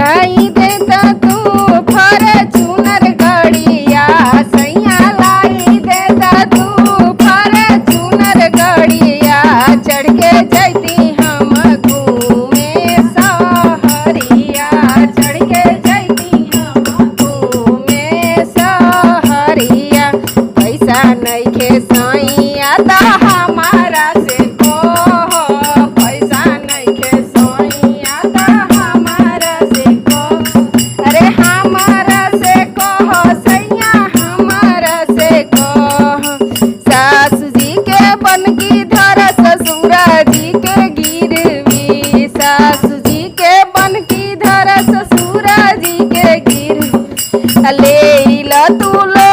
लाई देता तू फॉर्च्यूनर गड़िया सैया लाई देता तू फॉर्च्यूनर गड़िया चढ़ के जैती हम घूमे सहरिया चढ़ के जैती हम घूमे सहरिया पैसा नइखे सैया ता हमारा से कहो पैसा नइखे सैया ता हमारा से कहो अरे हमारा से कहो सैया हमारा से कहो सासू जी के बनकी धर ससुरा जी के गिरवी सासू जी के बनकी धर ससुरा जी के गिरवी ले ला तू लो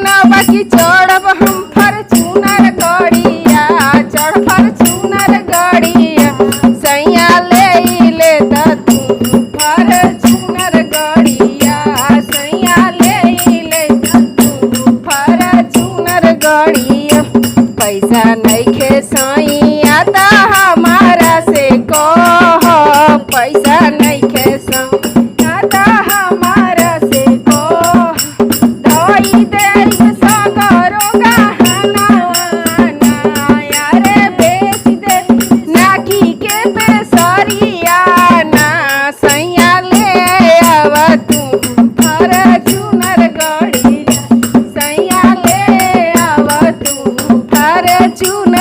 ना बाकी चढ़ब हम फॉर्च्यूनर गड़िया चढ़ फॉर्च्यूनर गड़िया सैया ले ता तू फॉर्च्यूनर गड़िया सैया ले ता तू फॉर्च्यूनर गड़िया पैसा नइखे सैया ता हमारा से कहो पैसा नइखे सैया ता हमारा से कहो धोई दे सगरो गहना यारे बेच दे नाकी के बेसरिया ना सैया ले आव तू फॉर्च्यूनर गड़िया सैया ले आव तू फॉर्च्यूनर